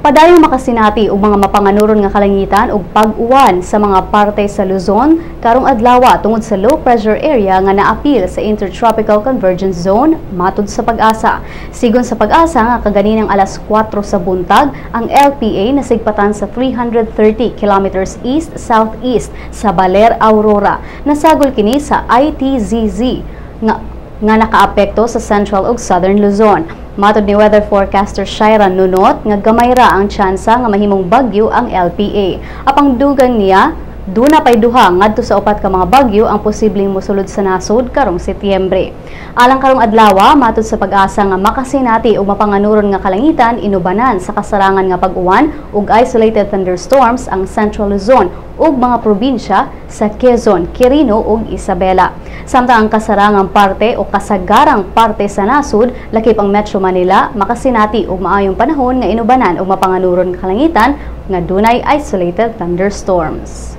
Padayong makasinati og mga mapanganuron nga kalangitan ug pag-uwan sa mga parte sa Luzon karong adlaw tungod sa low pressure area nga naapil sa Intertropical Convergence Zone matud sa Pag-asa. Sigon sa Pag-asa nga kaganinang alas 4 sa buntag, ang LPA nasigpatan sa 330 kilometers east-southeast sa Baler, Aurora. Nasagol kini sa ITZZ nga nakaapekto sa Central ug Southern Luzon. Matod ni weather forecaster Shairan Nunot nga gamay ra ang tsansa nga mahimong bagyo ang LPA. Apang dugang niya, duna pay duha ngadto sa upat ka mga bagyo ang posibleng mosulod sa nasod karong Setyembre. Alang karong adlaw, matod sa Pag-asa nga makasinati og mapanganuron nga kalangitan inubanan sa kasarangan nga pag-uwan ug isolated thunderstorms ang Central Luzon ug mga probinsya sa Quezon, Quirino ug Isabela. Samtang ang kasarangang parte o kasagarang parte sa nasod, lakip ang Metro Manila, makasinati og maayong panahon nga inubanan og mapanganuron nga kalangitan nga dunay isolated thunderstorms.